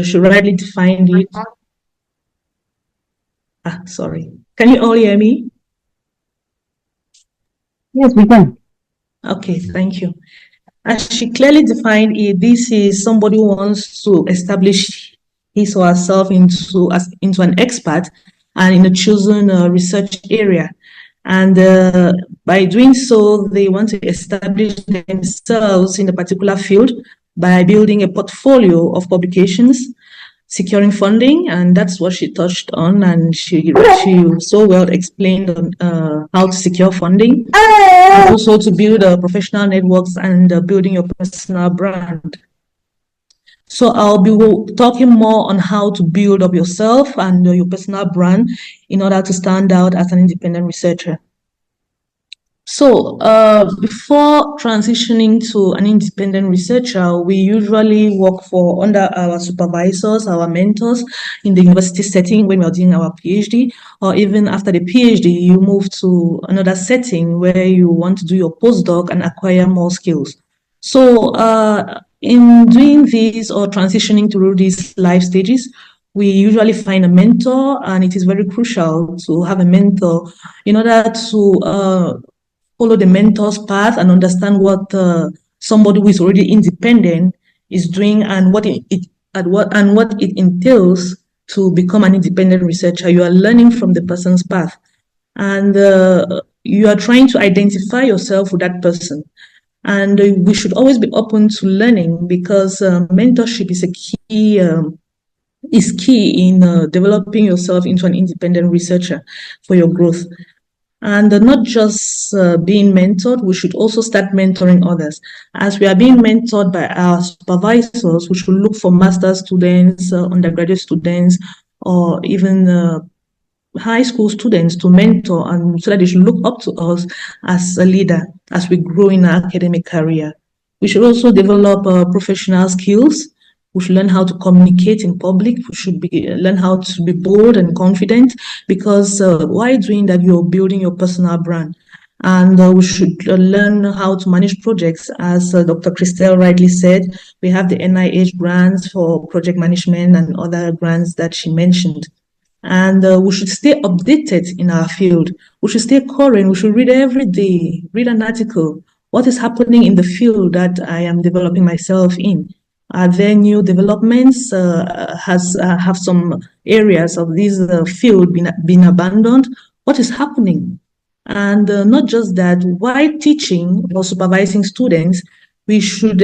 she rightly defined it. Sorry. Can you all hear me? Yes, we can. Okay, thank you. As she clearly defined it, this is somebody who wants to establish his or herself into an expert and in a chosen research area. And by doing so, they want to establish themselves in a particular field by building a portfolio of publications, securing funding, and that's what she touched on, and she so well explained on how to secure funding, and also to build professional networks and building your personal brand. So I'll be talking more on how to build up yourself and your personal brand in order to stand out as an independent researcher. So before transitioning to an independent researcher, we usually work under our supervisors, our mentors in the university setting when we're doing our PhD, or even after the PhD, you move to another setting where you want to do your postdoc and acquire more skills. So in doing this or transitioning through these life stages, we usually find a mentor, and it is very crucial to have a mentor in order to follow the mentor's path and understand what somebody who is already independent is doing and what it entails to become an independent researcher. You are learning from the person's path, and you are trying to identify yourself with that person. And we should always be open to learning, because mentorship is key in developing yourself into an independent researcher for your growth. And not just being mentored, we should also start mentoring others. As we are being mentored by our supervisors, we should look for master's students, undergraduate students, or even high school students to mentor, and so that they should look up to us as a leader as we grow in our academic career. We should also develop professional skills. We should learn how to communicate in public. We should learn how to be bold and confident, because while doing that, you're building your personal brand. And we should learn how to manage projects. As Dr. Christelle rightly said, we have the NIH grants for project management and other grants that she mentioned. And we should stay updated in our field. We should stay current. We should read every day, read an article. What is happening in the field that I am developing myself in? Are there new developments? Have some areas of this field been abandoned? What is happening? And not just that, while teaching or supervising students, we should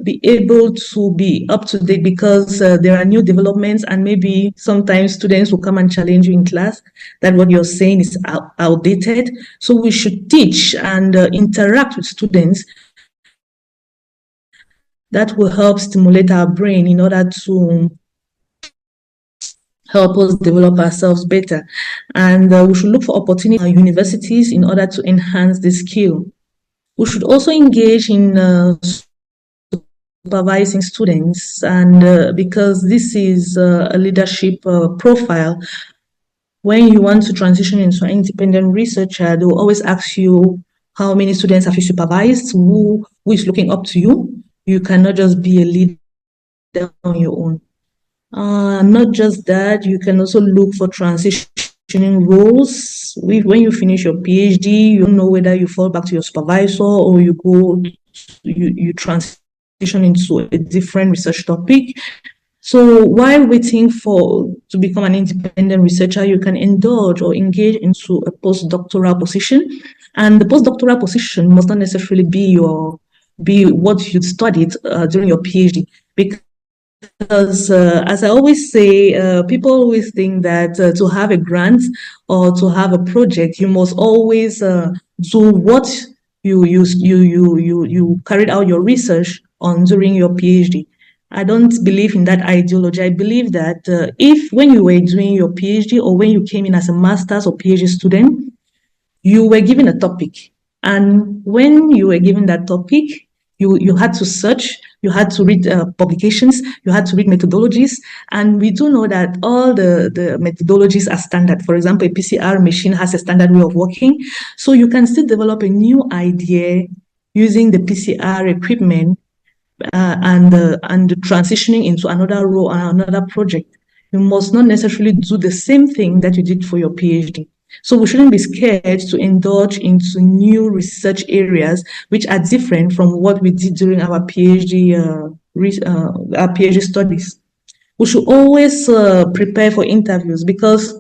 be able to be up to date, because there are new developments, and maybe sometimes students will come and challenge you in class that what you're saying is outdated. So we should teach and interact with students. That will help stimulate our brain in order to help us develop ourselves better. And we should look for opportunities at universities in order to enhance the skill. We should also engage in supervising students, and because this is a leadership profile. When you want to transition into an independent researcher, they will always ask you, how many students have you supervised? Who is looking up to you? You cannot just be a leader on your own. Not just that, you can also look for transitioning roles. When you finish your PhD, you don't know whether you fall back to your supervisor or you transition into a different research topic. So while waiting to become an independent researcher, you can indulge or engage into a postdoctoral position. And the postdoctoral position must not necessarily be what you studied during your PhD, because as I always say, people always think that to have a grant or to have a project, you must always do what you carried out your research on during your PhD. I don't believe in that ideology. I believe that if when you were doing your PhD or when you came in as a master's or PhD student, you were given a topic. And when you were given that topic, you had to search, you had to read publications, you had to read methodologies. And we do know that all the methodologies are standard. For example, a PCR machine has a standard way of working. So you can still develop a new idea using the PCR equipment and transitioning into another role and another project. You must not necessarily do the same thing that you did for your PhD. So we shouldn't be scared to indulge into new research areas which are different from what we did during our PhD studies. We should always prepare for interviews, because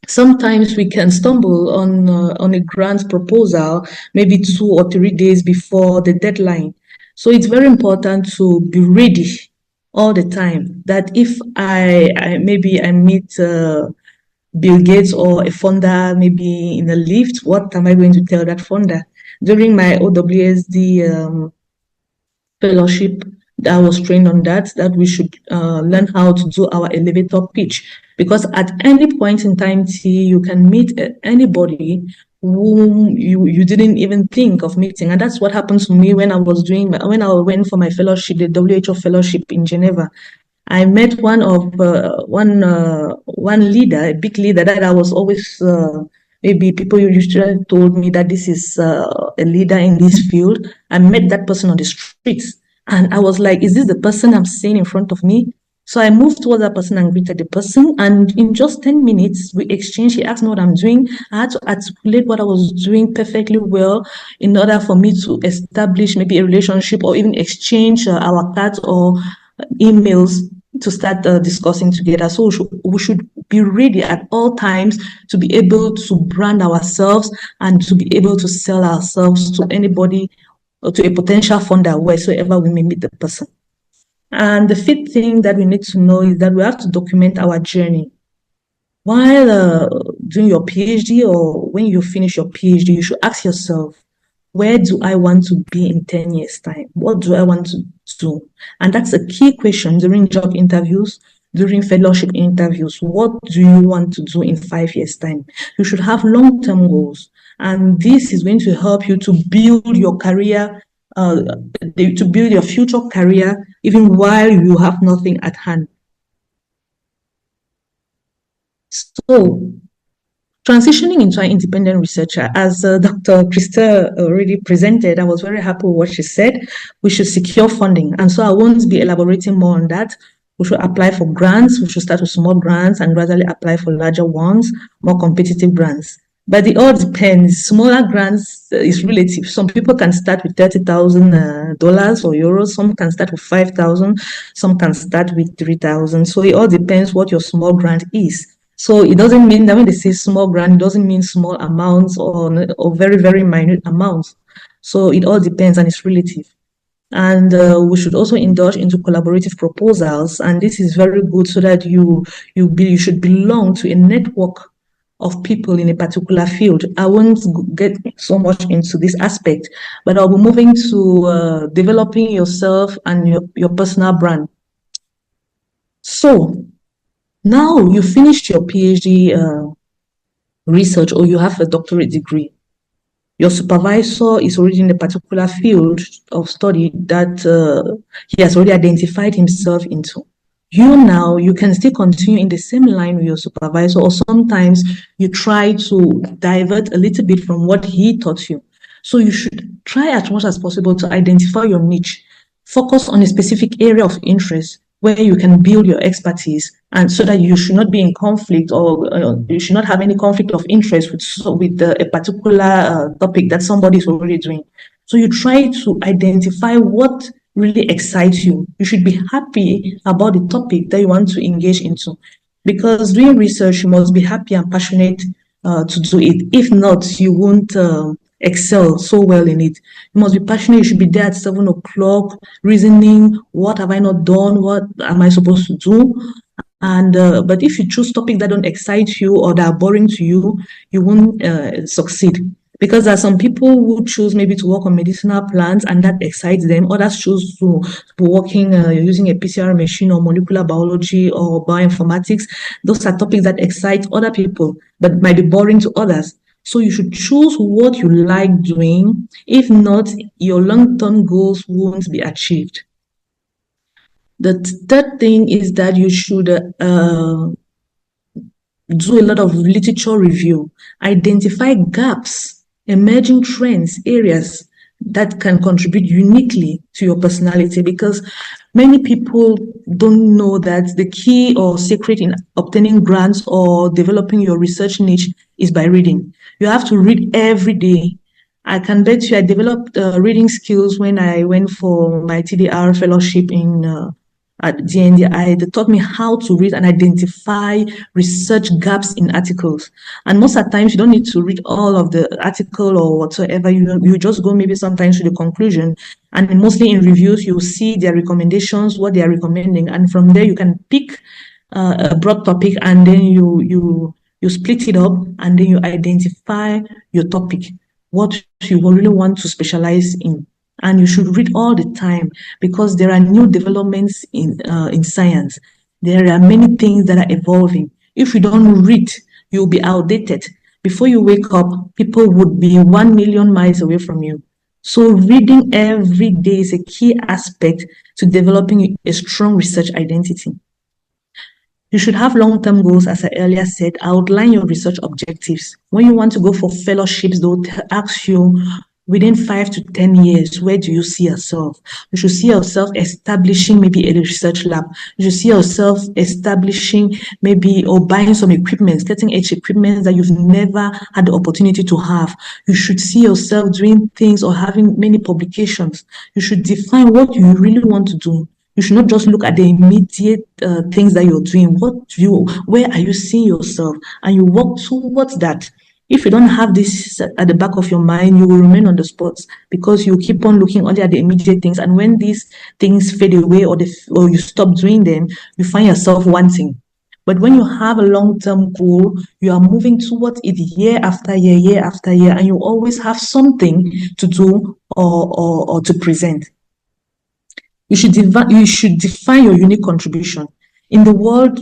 sometimes we can stumble on a grant proposal maybe 2 or 3 days before the deadline. So it's very important to be ready all the time, that if I meet Bill Gates or a funder maybe in a lift, what am I going to tell that funder? During my OWSD fellowship, I was trained on that we should learn how to do our elevator pitch, because at any point in time, you can meet anybody whom you didn't even think of meeting. And that's what happened to me when I went for my fellowship, the WHO fellowship in Geneva. I met one leader, a big leader that I was always maybe people usually told me that this is a leader in this field. I met that person on the streets, and I was like, is this the person I'm seeing in front of me? So I moved towards that person and greeted the person, and in just 10 minutes, we exchanged. He asked me what I'm doing. I had to articulate what I was doing perfectly well in order for me to establish maybe a relationship or even exchange our cards or emails to start discussing together. So we should be ready at all times to be able to brand ourselves and to be able to sell ourselves to anybody or to a potential funder wheresoever we may meet the person. And the fifth thing that we need to know is that we have to document our journey. While doing your PhD or when you finish your PhD, you should ask yourself, where do I want to be in 10 years' time? What do I want to do? And that's a key question during job interviews, during fellowship interviews. What do you want to do in 5 years' time? You should have long-term goals. And this is going to help you to build your career, to build your future career, even while you have nothing at hand. So, transitioning into an independent researcher, as Dr. Krista already presented, I was very happy with what she said. We should secure funding. And so I won't be elaborating more on that. We should apply for grants. We should start with small grants and gradually apply for larger ones, more competitive grants. But it all depends. Smaller grants is relative. Some people can start with $30,000 or euros. Some can start with 5,000. Some can start with 3,000. So it all depends what your small grant is. So it doesn't mean that when they say small grant, it doesn't mean small amounts or very, very minute amounts. So it all depends and it's relative. And we should also indulge into collaborative proposals. And this is very good so that you should belong to a network of people in a particular field. I won't get so much into this aspect, but I'll be moving to developing yourself and your personal brand. So now you finished your PhD research, or you have a doctorate degree. Your supervisor is already in a particular field of study that he has already identified himself into. You can still continue in the same line with your supervisor, or sometimes you try to divert a little bit from what he taught you. So you should try as much as possible to identify your niche, focus on a specific area of interest where you can build your expertise, and so that you should not be in conflict, or you should not have any conflict of interest with a particular topic that somebody is already doing. So you try to identify what really excites you. You should be happy about the topic that you want to engage into, because doing research, you must be happy and passionate to do it. If not, you won't excel so well in it. You must be passionate. You should be there at 7 o'clock reasoning, what have I not done? What am I supposed to do? And but if you choose topics that don't excite you or that are boring to you, you won't succeed. Because there are some people who choose maybe to work on medicinal plants and that excites them. Others choose to be working using a PCR machine or molecular biology or bioinformatics. Those are topics that excite other people but might be boring to others. So you should choose what you like doing. If not, your long-term goals won't be achieved. The third thing is that you should do a lot of literature review, identify gaps, emerging trends, areas that can contribute uniquely to your personality, because many people don't know that the key or secret in obtaining grants or developing your research niche is by reading. You have to read every day. I can bet you I developed reading skills when I went for my TDR fellowship at GNDI. They taught me how to read and identify research gaps in articles. And most of the times, you don't need to read all of the article or whatsoever. You just go maybe sometimes to the conclusion. And mostly in reviews, you see their recommendations, what they are recommending. And from there, you can pick a broad topic, and then you split it up, and then you identify your topic, what you really want to specialize in. And you should read all the time, because there are new developments in science. There are many things that are evolving. If you don't read, you'll be outdated. Before you wake up, people would be 1 million miles away from you. So reading every day is a key aspect to developing a strong research identity. You should have long-term goals, as I earlier said. Outline your research objectives. When you want to go for fellowships, they'll ask you, within 5 to 10 years, where do you see yourself? You should see yourself establishing maybe a research lab. You should see yourself establishing maybe, or buying some equipment, cutting-edge equipment that you've never had the opportunity to have. You should see yourself doing things or having many publications. You should define what you really want to do. You should not just look at the immediate things that you're doing. Where are you seeing yourself? And you work towards that. If you don't have this at the back of your mind, you will remain on the spot, because you keep on looking only at the immediate things. And when these things fade away, or you stop doing them, you find yourself wanting. But when you have a long-term goal, you are moving towards it year after year after year, and you always have something to do or to present. You should define your unique contribution. In the world,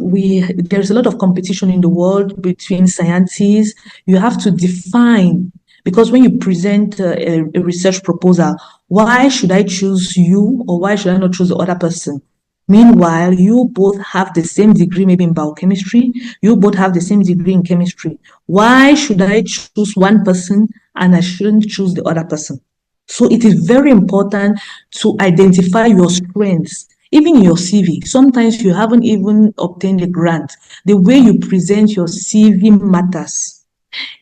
there's a lot of competition in the world between scientists. You have to define, because when you present a research proposal, why should I choose you, or why should I not choose the other person? Meanwhile, you both have the same degree, maybe in biochemistry, you both have the same degree in chemistry. Why should I choose one person and I shouldn't choose the other person? So it is very important to identify your strengths. Even in your CV, sometimes you haven't even obtained a grant. The way you present your CV matters.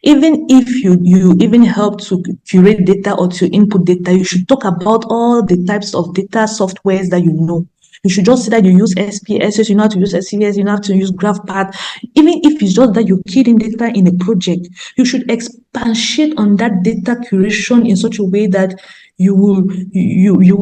Even if you even help to curate data or to input data, you should talk about all the types of data softwares that you know. You should just say that you use SPSS, you know how to use SCVS, you know how to use GraphPath. Even if it's just that you keyed in data in a project, you should expatiate on that data curation in such a way that you will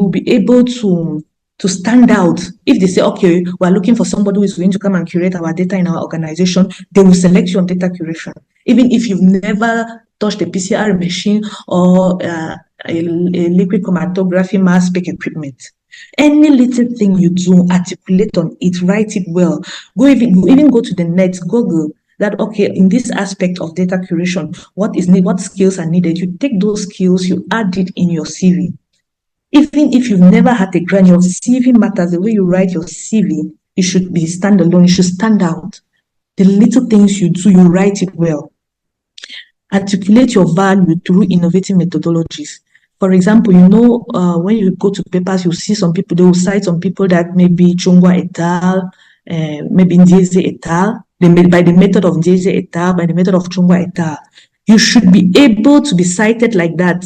be able to stand out. If they say, okay, we're looking for somebody who is going to come and curate our data in our organization, they will select you on data curation. Even if you've never touched a PCR machine or a liquid chromatography mass spec equipment. Any little thing you do, articulate on it, write it well. Even go to the net, Google that, okay, in this aspect of data curation, what skills are needed? You take those skills, you add it in your CV. Even if you've never had a grant, your CV matters. The way you write your CV, it should be standalone. It should stand out. The little things you do, you write it well. Articulate your value through innovative methodologies. For example, when you go to papers, you see some people, they will cite some people that maybe Chungwa et al., maybe Ndieze et al., by the method of Ndieze et al., by the method of Chungwa et al. You should be able to be cited like that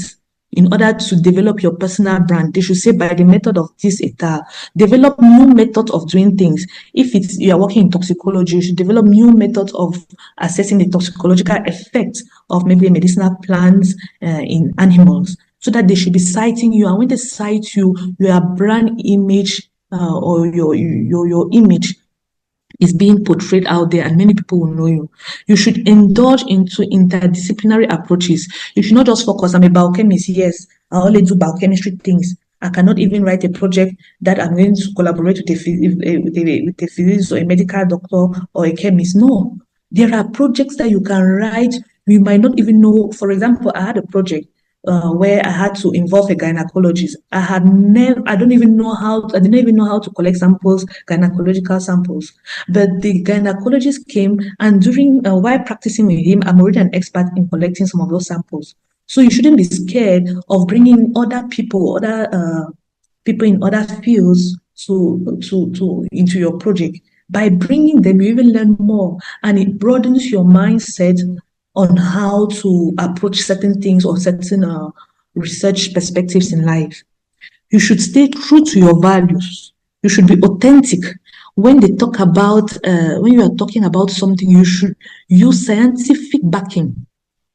in order to develop your personal brand. They should say by the method of this et al. Develop new methods of doing things. If you are working in toxicology, you should develop new methods of assessing the toxicological effects of maybe medicinal plants in animals, so that they should be citing you. And when they cite you, your brand image or your image is being portrayed out there, and many people will know you. You should indulge into interdisciplinary approaches. You should not just focus, I'm a biochemist, yes, I only do biochemistry things. I cannot even write a project that I'm going to collaborate with a physicist or a medical doctor or a chemist. No, there are projects that you can write. You might not even know. For example, I had a project where I had to involve a gynecologist. I didn't even know how to collect samples, gynecological samples. But the gynecologist came, and while practicing with him, I'm already an expert in collecting some of those samples. So you shouldn't be scared of bringing other people, people in other fields to into your project. By bringing them, you even learn more, and it broadens your mindset on how to approach certain things or certain research perspectives in life. You should stay true to your values. You should be authentic. When they talk about, when you are talking about something, you should use scientific backing,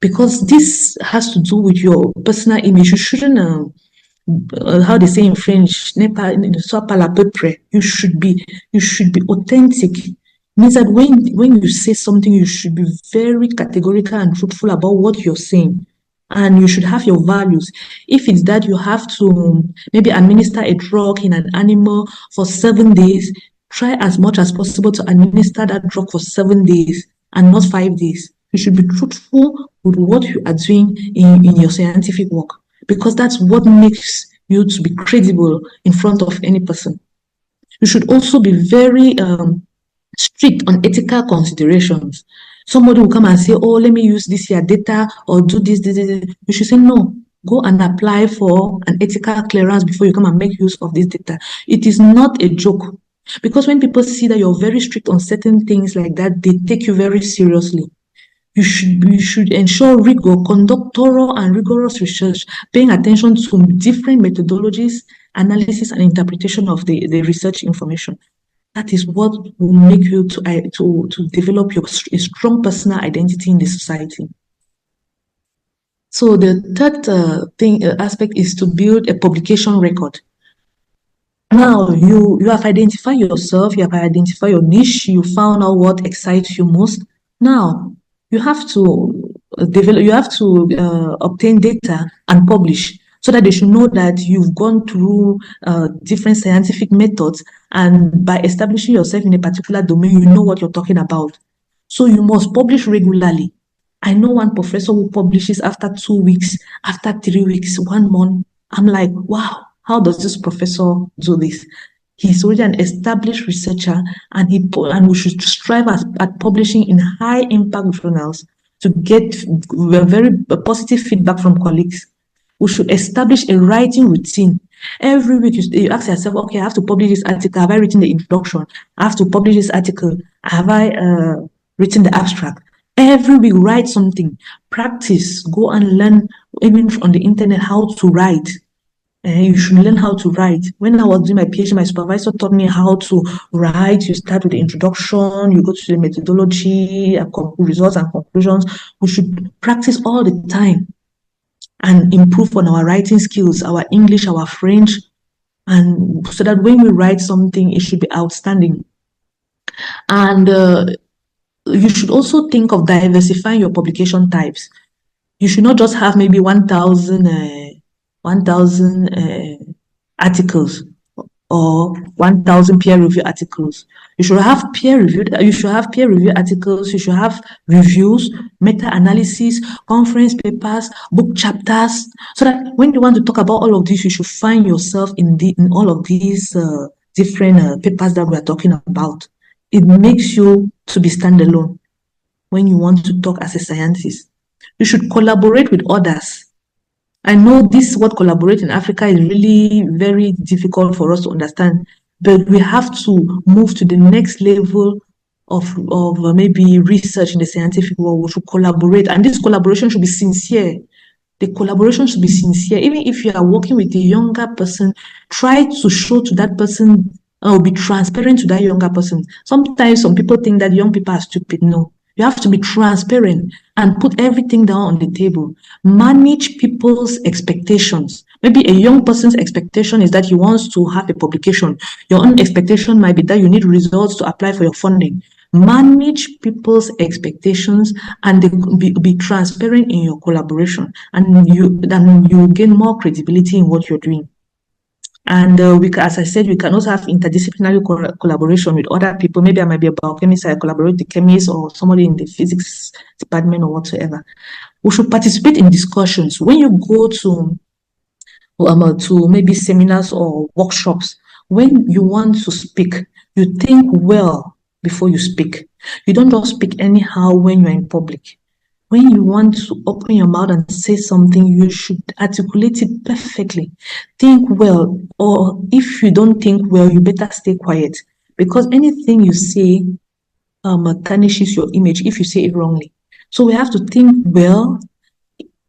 because this has to do with your personal image. You shouldn't, how they say in French, ne sois pas la peu près. You should be authentic. Means that when you say something, you should be very categorical and truthful about what you're saying. And you should have your values. If it's that you have to maybe administer a drug in an animal for 7 days, try as much as possible to administer that drug for 7 days and not 5 days. You should be truthful with what you are doing in your scientific work, because that's what makes you to be credible in front of any person. You should also be very strict on ethical considerations. Somebody will come and say, oh, let me use this here data or do this. You should say, no, go and apply for an ethical clearance before you come and make use of this data. It is not a joke. Because when people see that you're very strict on certain things like that, they take you very seriously. You should ensure rigor, conduct thorough and rigorous research, paying attention to different methodologies, analysis, and interpretation of the research information. That is what will make you to develop a strong personal identity in the society. So the third aspect is to build a publication record. Now you have identified yourself, you have identified your niche, you found out what excites you most. Now you have to obtain data and publish, so that they should know that you've gone through different scientific methods, and by establishing yourself in a particular domain, you know what you're talking about. So you must publish regularly. I know one professor who publishes after 2 weeks, after 3 weeks, 1 month. I'm like, wow, how does this professor do this? He's already an established researcher, and we should strive at publishing in high impact journals to get very positive feedback from colleagues. We should establish a writing routine. Every week you ask yourself, okay, I have to publish this article. Have I written the introduction? I have to publish this article. Have I written the abstract? Every week, write something. Practice. Go and learn, even on the internet, how to write. You should learn how to write. When I was doing my PhD, my supervisor taught me how to write. You start with the introduction, you go to the methodology, results and conclusions. We should practice all the time and improve on our writing skills, our English, our French, and so that when we write something, it should be outstanding. And you should also think of diversifying your publication types. You should not just have maybe 1,000 articles or 1,000 peer-reviewed articles. You should have peer-reviewed articles. You should have reviews, meta-analysis, conference papers, book chapters, so that when you want to talk about all of this, you should find yourself in all of these different papers that we are talking about. It makes you to be standalone when you want to talk as a scientist. You should collaborate with others. I know this word collaborate in Africa is really very difficult for us to understand, but we have to move to the next level of maybe research in the scientific world. We should collaborate, and this collaboration should be sincere. The collaboration should be sincere. Even if you are working with a younger person, try to show to that person, or be transparent to that younger person. Sometimes some people think that young people are stupid. No. You have to be transparent and put everything down on the table. Manage people's expectations. Maybe a young person's expectation is that he wants to have a publication. Your own expectation might be that you need results to apply for your funding. Manage people's expectations and be transparent in your collaboration, and you gain more credibility in what you're doing. And as I said, we can also have interdisciplinary collaboration with other people. Maybe I might be a biochemist, I collaborate with the chemist or somebody in the physics department or whatsoever. We should participate in discussions. When you go to maybe seminars or workshops, when you want to speak, you think well before you speak. You don't just speak anyhow when you're in public. when you want to open your mouth and say something, you should articulate it perfectly. Think well, or if you don't think well, you better stay quiet, because anything you say tarnishes your image if you say it wrongly. So we have to think well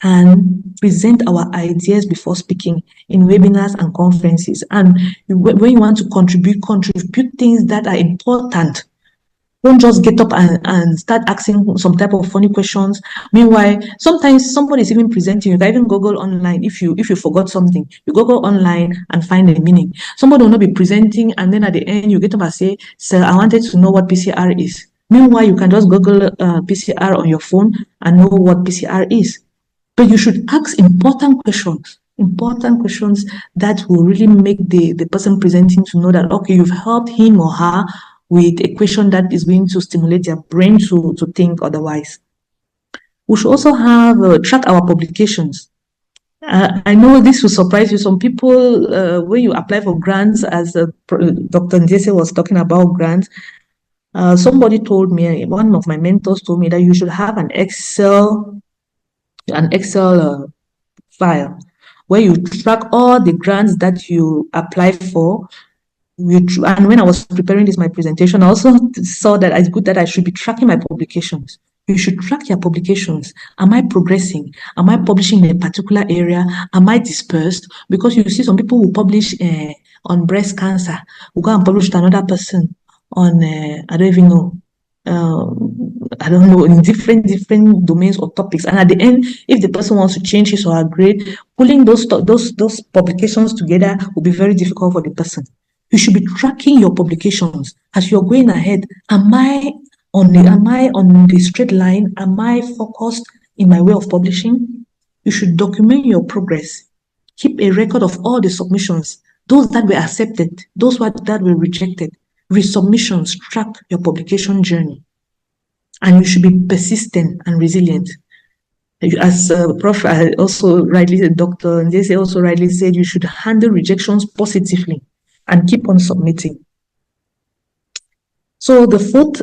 and present our ideas before speaking in webinars and conferences. And when you want to contribute things that are important. Don't just get up and start asking some type of funny questions. Meanwhile, sometimes somebody is even presenting. You can even Google online if you forgot something. You Google online and find the meaning. Somebody will not be presenting, and then at the end you get up and say, "Sir, I wanted to know what PCR is." Meanwhile, you can just Google PCR on your phone and know what PCR is. But you should ask important questions that will really make the person presenting to know that, okay, you've helped him or her with a question that is going to stimulate their brain to think otherwise. We should also have track our publications. I know this will surprise you. Some people, when you apply for grants, as Dr. Njese was talking about grants, somebody told me, one of my mentors told me that you should have an Excel file where you track all the grants that you apply for. And when I was preparing my presentation, I also saw that it's good that I should be tracking my publications. You should track your publications. Am I progressing? Am I publishing in a particular area? Am I dispersed? Because you see some people who publish on breast cancer, who go and publish to another person on, I don't even know, I don't know, in different domains or topics. And at the end, if the person wants to change his or her grade, pulling those publications together will be very difficult for the person. You should be tracking your publications as you're going ahead. Am I on the straight line? Am I focused in my way of publishing? You should document your progress. Keep a record of all the submissions, those that were accepted, those that were rejected. Resubmissions, track your publication journey. And you should be persistent and resilient. As Prof. also rightly said, Dr. Njese also rightly said, you should handle rejections positively and keep on submitting. So the fourth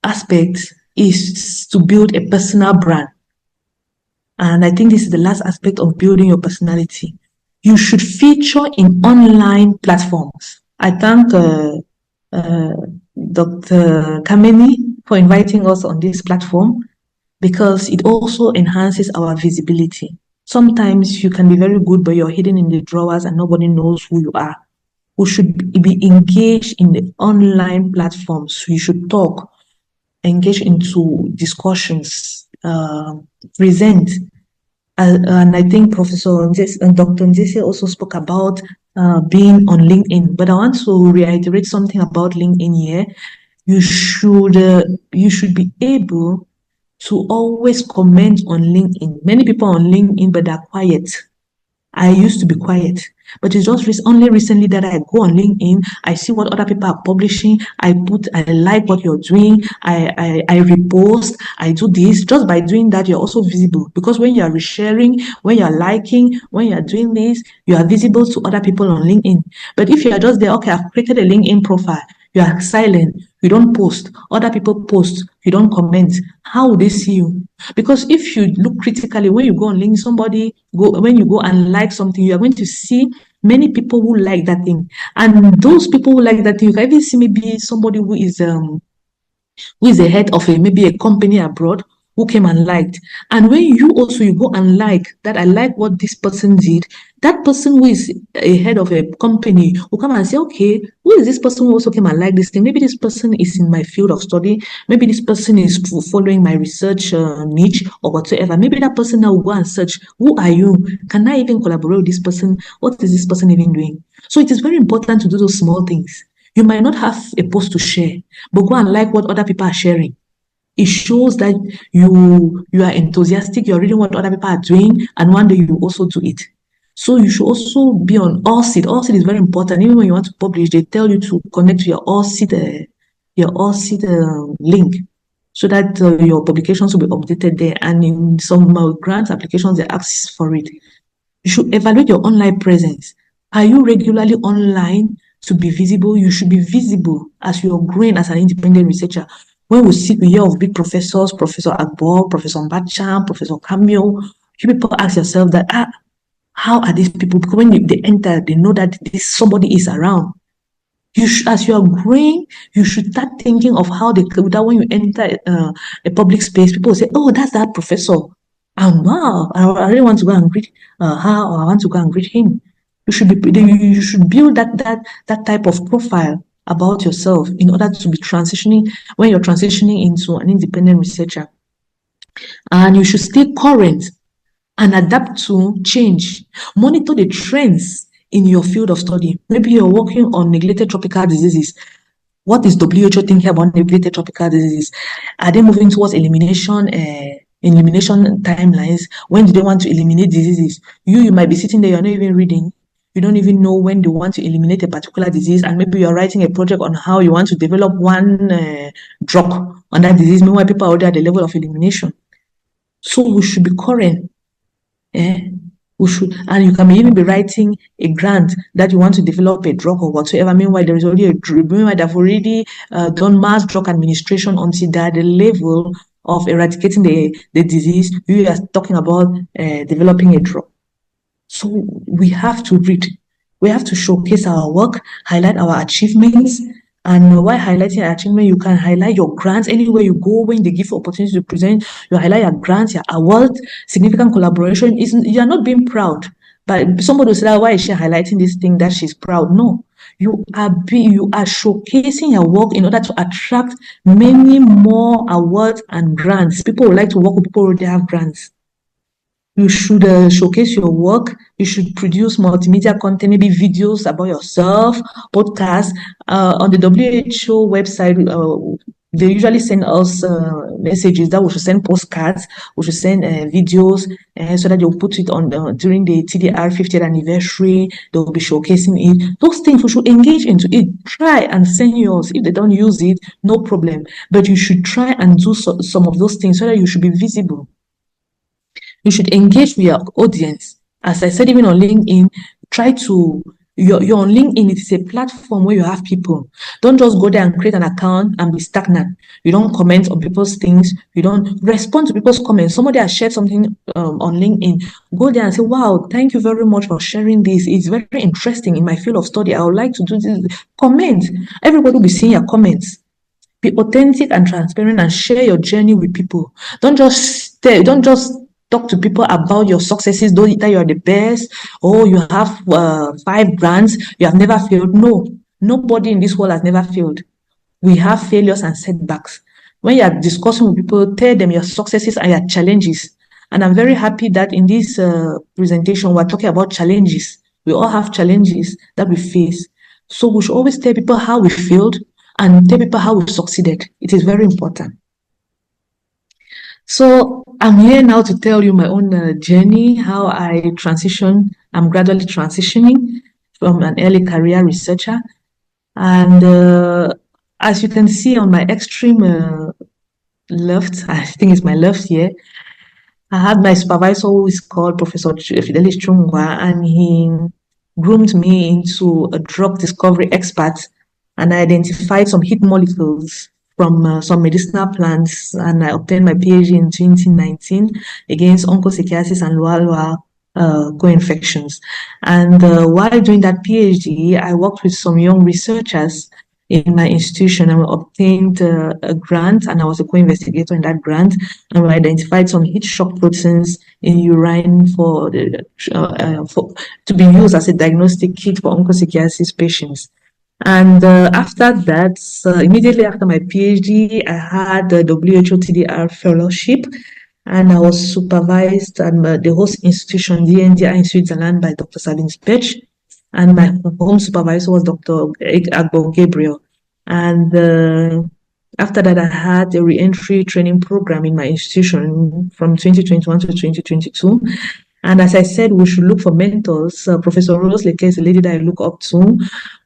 aspect is to build a personal brand. And I think this is the last aspect of building your personality. You should feature in online platforms. I thank Dr. Kameni for inviting us on this platform, because it also enhances our visibility. Sometimes you can be very good, but you're hidden in the drawers and nobody knows who you are. We should be engaged in the online platforms. You should talk, engage into discussions, present. And I think Professor Njese and Dr. Njese also spoke about being on LinkedIn. But I want to reiterate something about LinkedIn here. You should be able to always comment on LinkedIn. Many people on LinkedIn, but they're quiet. I used to be quiet, but it's just only recently that I go on LinkedIn, I see what other people are publishing, I like what you're doing, I repost, I do this. Just by doing that, you're also visible, because when you're resharing, when you're liking, when you're doing this, you are visible to other people on LinkedIn. But if you are just there, okay, I've created a LinkedIn profile, you are silent, you don't post, other people post, you don't comment, how will they see you? Because if you look critically, when you go on LinkedIn, when you go and like something, you are going to see many people who like that thing. And those people who like that thing, you can even see maybe somebody who is the head of maybe a company abroad, who came and liked. And when you go and like that, I like what this person did, that person who is a head of a company will come and say, okay, who is this person who also came and like this thing? Maybe this person is in my field of study. Maybe this person is following my research niche or whatsoever. Maybe that person now will go and search, who are you? Can I even collaborate with this person? What is this person even doing? So it is very important to do those small things. You might not have a post to share, but go and like what other people are sharing. It shows that you are enthusiastic, you're reading what other people are doing, and one day you also do it. So you should also be on O.S.C. O.S.C is very important. Even when you want to publish, they tell you to connect to your O.S.C link, so that your publications will be updated there. And in some grant applications, they ask for it. You should evaluate your online presence. Are you regularly online to be visible? You should be visible as you're growing as an independent researcher. When we hear of big professors, Professor Agbo, Professor Mbacham, Professor Cameo, you people ask yourself that, how are these people? Because when they enter, they know that somebody is around. As you are growing, you should start thinking of how that when you enter a public space, people will say, "Oh, that's that professor." And wow, I really want to go and greet her, or I want to go and greet him. You should build that type of profile about yourself in order to be transitioning when you're transitioning into an independent researcher. And you should stay current and adapt to change. Monitor the trends in your field of study. Maybe you're working on neglected tropical diseases. What is WHO thinking about neglected tropical diseases? Are they moving towards elimination timelines? When do they want to eliminate diseases? You might be sitting there, you're not even reading. You don't even know when they want to eliminate a particular disease, and maybe you're writing a project on how you want to develop one drug on that disease. Meanwhile, people are already at the level of elimination. So we should be current. We should, and you can even be writing a grant that you want to develop a drug or whatsoever. Meanwhile, there is already meanwhile they've already done mass drug administration until they're at the level of eradicating the disease. You are talking about developing a drug. So we have to read. We have to showcase our work, highlight our achievements. And while highlighting your achievement, you can highlight your grants anywhere you go. When they give you opportunity to present, you highlight your grants, your awards, significant collaboration. You are not being proud, but somebody will say, why is she highlighting this thing that she's proud? No, you are showcasing your work in order to attract many more awards and grants. People would like to work with people who already have grants. You should showcase your work. You should produce multimedia content, maybe videos about yourself, podcasts. On the WHO website, they usually send us messages that we should send postcards, we should send videos, so that they'll put it on during the TDR 50th anniversary. They'll be showcasing it. Those things we should engage into it. Try and send yours. If they don't use it, no problem. But you should try and do some of those things so that you should be visible. You should engage with your audience. As I said, even on LinkedIn, you're on LinkedIn, it is a platform where you have people. Don't just go there and create an account and be stagnant. You don't comment on people's things. You don't respond to people's comments. Somebody has shared something on LinkedIn. Go there and say, wow, thank you very much for sharing this. It's very interesting in my field of study. I would like to do this. Comment. Everybody will be seeing your comments. Be authentic and transparent and share your journey with people. Don't just talk to people about your successes, though that you are the best, or you have 5 grants, you have never failed. No, nobody in this world has never failed. We have failures and setbacks. When you are discussing with people, tell them your successes and your challenges. And I'm very happy that in this presentation, we're talking about challenges. We all have challenges that we face. So we should always tell people how we failed and tell people how we succeeded. It is very important. So I'm here now to tell you my own journey, how I transition. I'm gradually transitioning from an early career researcher. And as you can see on my extreme left, I think it's my left here, I had my supervisor who is called Professor Fidelis Chungwa, and he groomed me into a drug discovery expert, and I identified some hit molecules from some medicinal plants, and I obtained my PhD in 2019 against onchocerciasis and loa co-infections. And while doing that PhD, I worked with some young researchers in my institution, and we obtained a grant, and I was a co-investigator in that grant, and we identified some heat shock proteins in urine to be used as a diagnostic kit for onchocerciasis patients. And after that, immediately after my PhD, I had the WHO TDR fellowship, and I was supervised at the host institution, DNDI in Switzerland, by Dr. Sabine Spech, and my home supervisor was Dr. Agbo Gabriel. And after that, I had a re-entry training program in my institution from 2021 to 2022. And as I said, we should look for mentors. Professor Rose Leke is a lady that I look up to.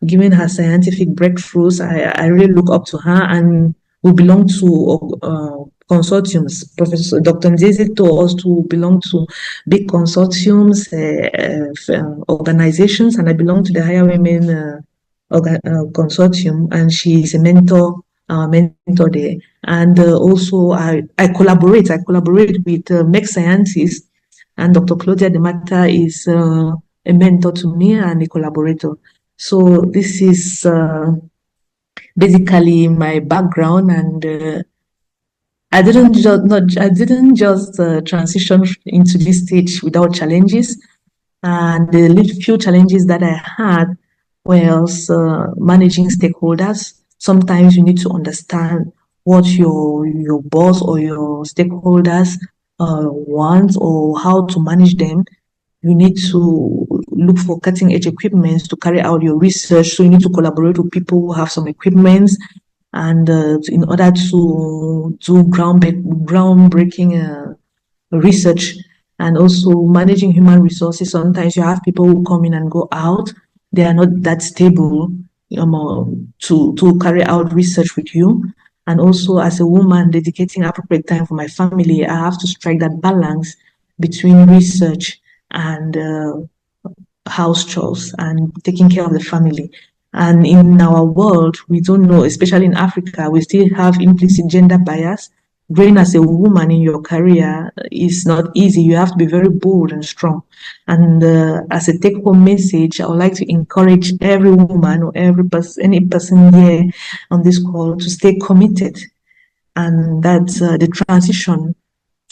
Given her scientific breakthroughs, I really look up to her, and we belong to consortiums. Professor Dr. Ndeze told us to belong to big consortiums, organizations, and I belong to the Higher Women Consortium, and she is a mentor mentor there. And also I collaborate with MEC scientists, and Dr. Claudia Demata is a mentor to me and a collaborator. So this is basically my background, and I didn't just transition into this stage without challenges. And the few challenges that I had was managing stakeholders. Sometimes you need to understand what your boss or your stakeholders want, or how to manage them. You need to look for cutting edge equipment to carry out your research. So you need to collaborate with people who have some equipment, and in order to do groundbreaking research. And also managing human resources. Sometimes you have people who come in and go out. They are not that stable to carry out research with you. And also, as a woman, dedicating appropriate time for my family, I have to strike that balance between research and house chores and taking care of the family. And in our world, we don't know, especially in Africa, we still have implicit gender bias. Growing as a woman in your career is not easy. You have to be very bold and strong. And as a take-home message, I would like to encourage every woman or any person here on this call to stay committed. And that's the transition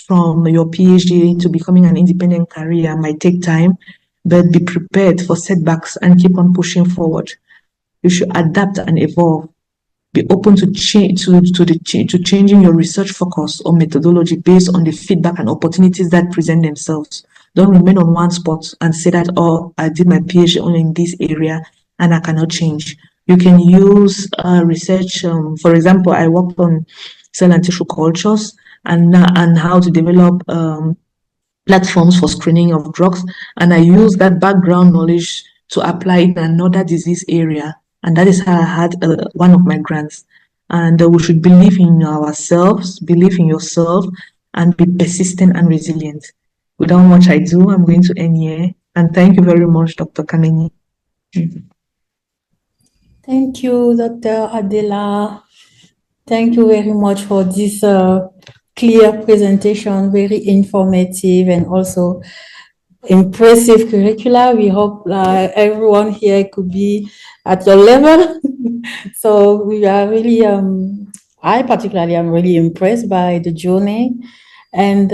from your PhD to becoming an independent career might take time, but be prepared for setbacks and keep on pushing forward. You should adapt and evolve. Be open to changing your research focus or methodology based on the feedback and opportunities that present themselves. Don't remain on one spot and say that, oh, I did my PhD only in this area and I cannot change. You can use research. For example, I worked on cell and tissue cultures and how to develop platforms for screening of drugs. And I use that background knowledge to apply in another disease area. And that is how I had one of my grants. And we should believe in ourselves, believe in yourself, and be persistent and resilient. Without much ado, I'm going to end here. And thank you very much, Dr. Kameni. Thank you, Dr. Adela. Thank you very much for this clear presentation, very informative and also impressive curricula. We hope everyone here could be at your level. So we are really, I particularly am really impressed by the journey. And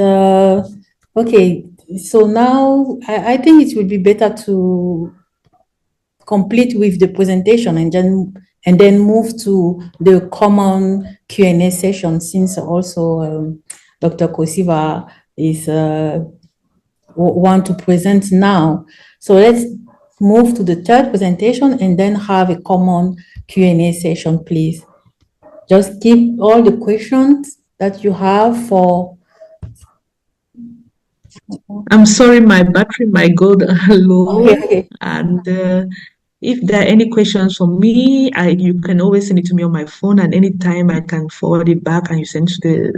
okay, so now I think it would be better to complete with the presentation and then move to the common Q&A session, since also Dr. Kosiva is want to present now. So let's move to the third presentation and then have a common Q&A session, please. Just keep all the questions that you have for. I'm sorry, my battery might go low. Okay. And if there are any questions for me, you can always send it to me on my phone, and anytime I can forward it back and you send to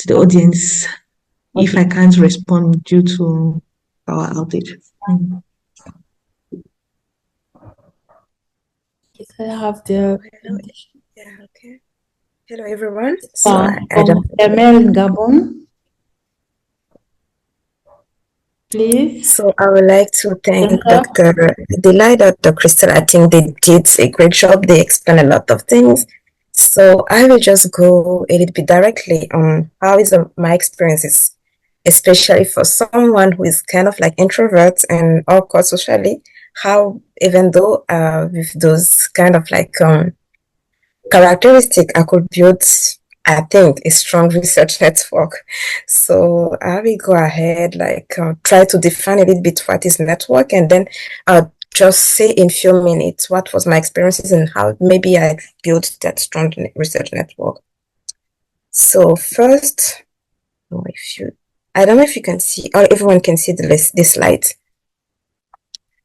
the audience. Okay. If I can't respond due to our outage. Yes, I have the. Yeah, okay. Hello, everyone. So Emel in Gabon. Please. So I would like to thank Dr. Adela, Dr. Crystal. I think they did a great job. They explained a lot of things. So I will just go a little bit directly on how is my experiences, especially for someone who is kind of like introvert and awkward socially, how even though with those kind of like characteristic, I could build, I think, a strong research network. So I will go ahead, like try to define a little bit what is network, and then just say in few minutes what was my experiences and how maybe I built that strong research network. So first, I don't know if you can see, or everyone can see this slide.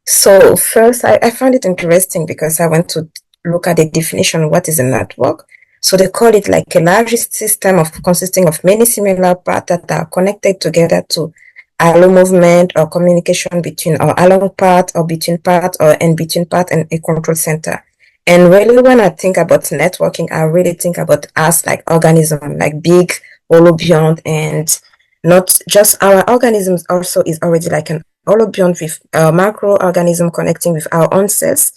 So first, I found it interesting because I went to look at the definition of what is a network. So they call it like a large system consisting of many similar parts that are connected together to allow movement or communication between or along part or between part or in between part and a control center. And really, when I think about networking, I really think about us like organism, like big, holobiont, and not just our organisms also is already like an holobiont with a microorganism connecting with our own cells.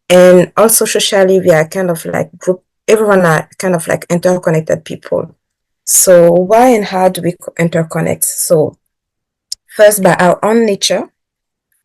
And also socially, we are kind of like group, everyone are kind of like interconnected people. So why and how do we interconnect? So first by our own nature,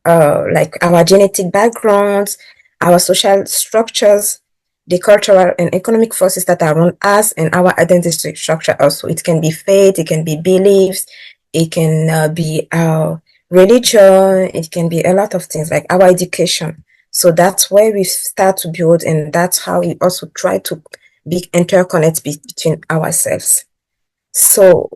like our genetic backgrounds, our social structures, the cultural and economic forces that are around us, and our identity structure also. It can be faith, it can be beliefs, it can be our religion, it can be a lot of things like our education. So that's where we start to build, and that's how we also try to be interconnect between ourselves. So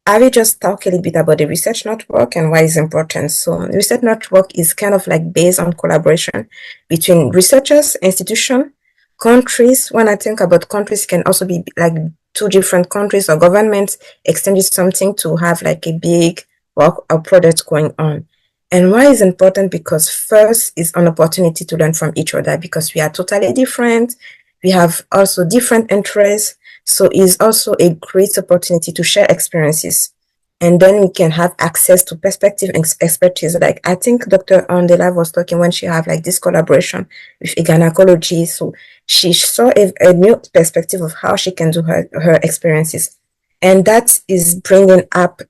I will just talk a little bit about the research network and why it's important. So research network is kind of like based on collaboration between researchers, institutions, countries. When I think about countries, it can also be like two different countries or governments extending something to have like a big work or project going on. And why is important? Because first is an opportunity to learn from each other because we are totally different. We have also different interests. So it's also a great opportunity to share experiences. And then we can have access to perspective and expertise. Like I think Dr. Adela was talking when she had like this collaboration with a gynecology. So she saw a new perspective of how she can do her experiences. And that is bringing up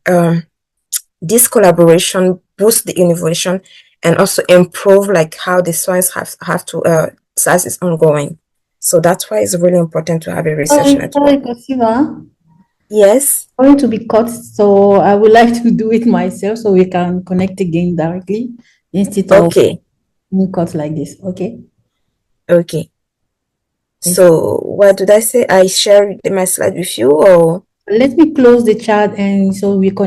this collaboration, boost the innovation, and also improve like how the science have to science is ongoing. So that's why it's really important to have a research network. Sorry, Kosiva. Yes. Going to be cut, so I would like to do it myself so we can connect again directly instead of being cut like this. Okay. Okay. So what did I say? I share my slide with you, or let me close the chat and so we can